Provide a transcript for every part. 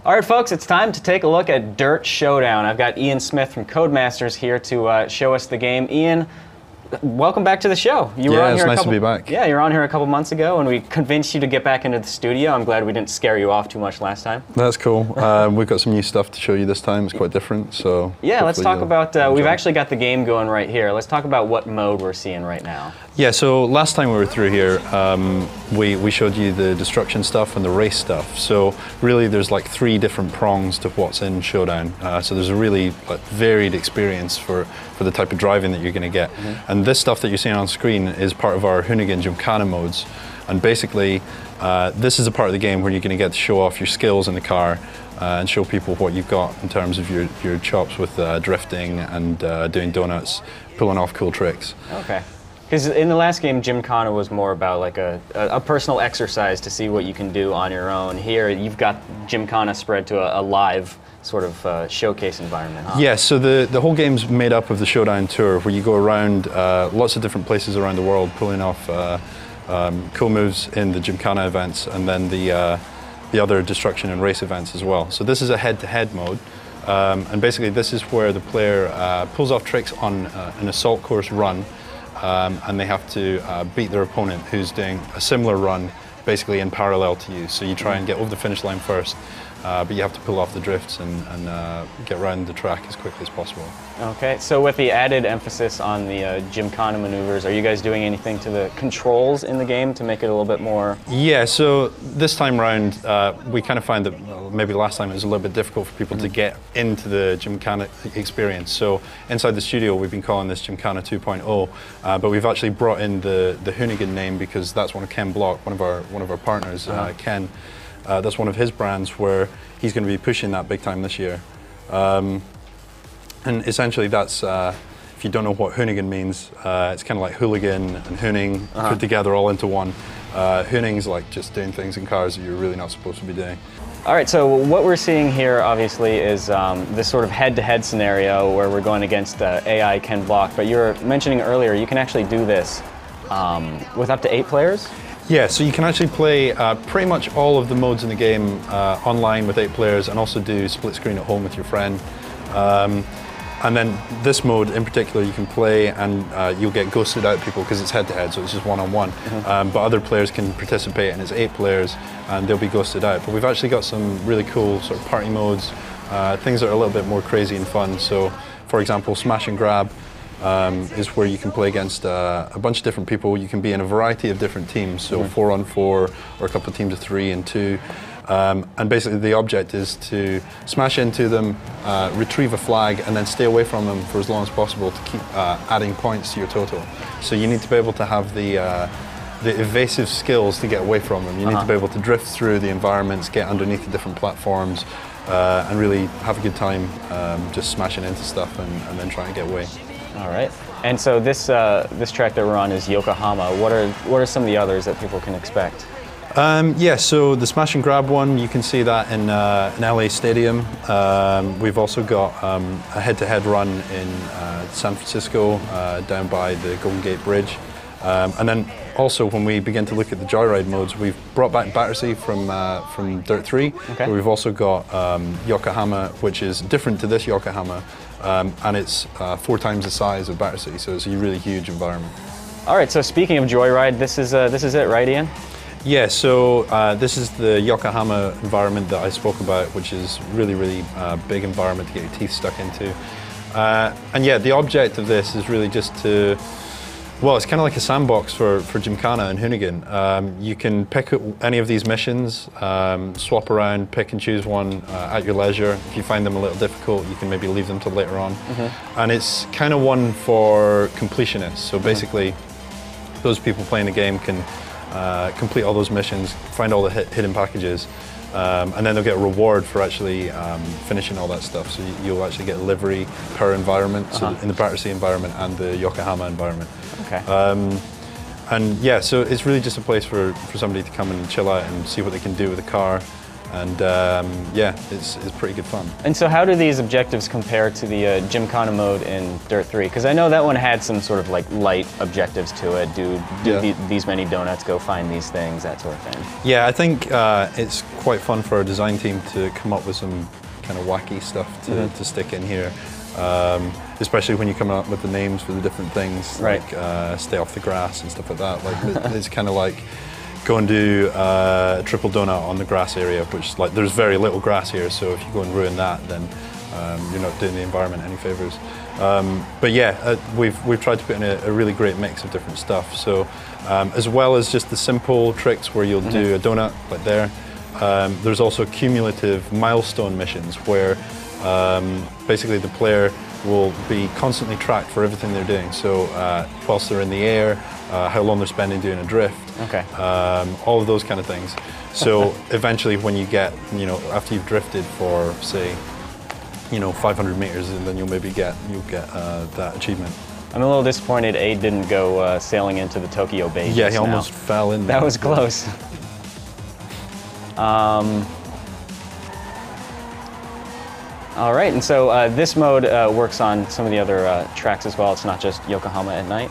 All right, folks, it's time to take a look at DiRT Showdown. I've got Ian Smith from Codemasters here to show us the game. Ian, welcome back to the show. It's nice to be back. Yeah, you were on here a couple months ago, and we convinced you to get back into the studio. I'm glad we didn't scare you off too much last time. That's cool. We've got some new stuff to show you this time. It's quite different, so... Yeah, let's talk about... we've actually got the game going right here. Let's talk about what mode we're seeing right now. Yeah, so last time we were through here, we showed you the destruction stuff and the race stuff. So really there's like 3 different prongs to what's in Showdown. So there's a really varied experience for the type of driving that you're going to get. And this stuff that you're seeing on screen is part of our Hoonigan Gymkhana modes. And basically, this is a part of the game where you're going to get to show off your skills in the car and show people what you've got in terms of your chops with drifting and doing donuts, pulling off cool tricks. Okay. Because in the last game, Gymkhana was more about like a personal exercise to see what you can do on your own. Here, you've got Gymkhana spread to a live sort of showcase environment, huh? Yeah, so the whole game's made up of the Showdown Tour, where you go around lots of different places around the world, pulling off cool moves in the Gymkhana events, and then the other destruction and race events as well. So this is a head-to-head mode, and basically this is where the player pulls off tricks on an assault course run, and they have to beat their opponent who's doing a similar run basically in parallel to you. So you try and get over the finish line first, but you have to pull off the drifts and get around the track as quickly as possible. Okay, so with the added emphasis on the Gymkhana maneuvers, are you guys doing anything to the controls in the game to make it a little bit more? Yeah, so this time round, we kind of find that maybe last time it was a little bit difficult for people to get into the Gymkhana experience. So inside the studio, we've been calling this Gymkhana 2.0, but we've actually brought in the Hoonigan name because that's one of Ken Block, one of our partners, Ken. That's one of his brands where he's going to be pushing that big time this year. And essentially that's, if you don't know what Hoonigan means, it's kind of like hooligan and hooning put together all into one. Hooning's like just doing things in cars that you're really not supposed to be doing. All right, so what we're seeing here obviously is this sort of head-to-head scenario where we're going against AI Ken Block, but you were mentioning earlier you can actually do this with up to 8 players? Yeah, so you can actually play pretty much all of the modes in the game online with 8 players, and also do split screen at home with your friend. And then this mode in particular you can play and you'll get ghosted out people because it's head-to-head, so it's just one-on-one. But other players can participate and it's 8 players and they'll be ghosted out. But we've actually got some really cool sort of party modes, things that are a little bit more crazy and fun. So for example, Smash and Grab is where you can play against a bunch of different people. You can be in a variety of different teams, so 4-on-4 or a couple of teams of 3 and 2. And basically the object is to smash into them, retrieve a flag, and then stay away from them for as long as possible to keep adding points to your total. So you need to be able to have the evasive skills to get away from them. You need to be able to drift through the environments, get underneath the different platforms, and really have a good time just smashing into stuff and then trying to get away. All right. And so this track that we're on is Yokohama. What are some of the others that people can expect? Yeah, so the Smash and Grab one, you can see that in LA Stadium. We've also got a head-to-head run in San Francisco down by the Golden Gate Bridge. And then also when we begin to look at the Joyride modes, we've brought back Battersea from DiRT 3. Okay. We've also got Yokohama, which is different to this Yokohama, and it's 4 times the size of Battersea, so it's a really huge environment. All right, so speaking of Joyride, this is it, right, Ian? Yeah, so this is the Yokohama environment that I spoke about, which is really big environment to get your teeth stuck into. And yeah, the object of this is really just to, well, it's kind of like a sandbox for Gymkhana and Hoonigan. You can pick any of these missions, swap around, pick and choose one at your leisure. If you find them a little difficult, you can maybe leave them till later on. And it's kind of one for completionists. So basically, those people playing the game can complete all those missions, find all the hidden packages, and then they'll get a reward for actually finishing all that stuff. So you'll actually get a livery per environment, so in the Battersea environment and the Yokohama environment. Okay. And yeah, so it's really just a place for somebody to come and chill out and see what they can do with the car. And yeah, it's pretty good fun. And so how do these objectives compare to the Gymkhana mode in Dirt 3? Because I know that one had some sort of like light objectives to it. Do these many donuts, go find these things, that sort of thing. Yeah, I think it's quite fun for our design team to come up with some kind of wacky stuff to stick in here. Especially when you come up with the names for the different things, right. Like stay off the grass and stuff like that. Like it's kind of like go and do a triple donut on the grass area, which like there's very little grass here, so if you go and ruin that, then you're not doing the environment any favors. But yeah, we've tried to put in a really great mix of different stuff. So as well as just the simple tricks where you'll do a donut like there, there's also cumulative milestone missions where basically the player will be constantly tracked for everything they're doing. So whilst they're in the air, how long they're spending doing a drift, all of those kind of things. So eventually when you get, after you've drifted for say, 500 meters, and then you'll get that achievement. I'm a little disappointed Aid didn't go sailing into the Tokyo Bay. Yeah, he almost fell in there. That was close. All right, and so this mode works on some of the other tracks as well. It's not just Yokohama at night.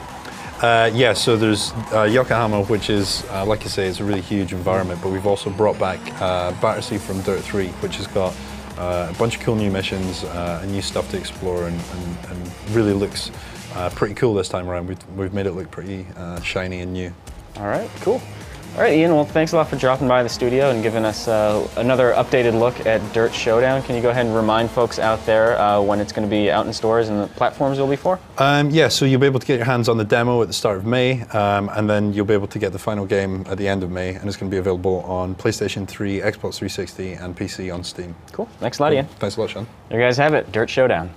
Yeah, so there's Yokohama, which is, like I say, it's a really huge environment, but we've also brought back Battersea from Dirt 3, which has got a bunch of cool new missions and new stuff to explore, and really looks pretty cool this time around. We've made it look pretty shiny and new. All right, cool. All right, Ian, well, thanks a lot for dropping by the studio and giving us another updated look at DiRT Showdown. Can you go ahead and remind folks out there when it's going to be out in stores and the platforms it'll be for? Yeah, so you'll be able to get your hands on the demo at the start of May, and then you'll be able to get the final game at the end of May, and it's going to be available on PlayStation 3, Xbox 360, and PC on Steam. Cool. Thanks a lot, Ian. Thanks a lot, Sean. There you guys have it, DiRT Showdown.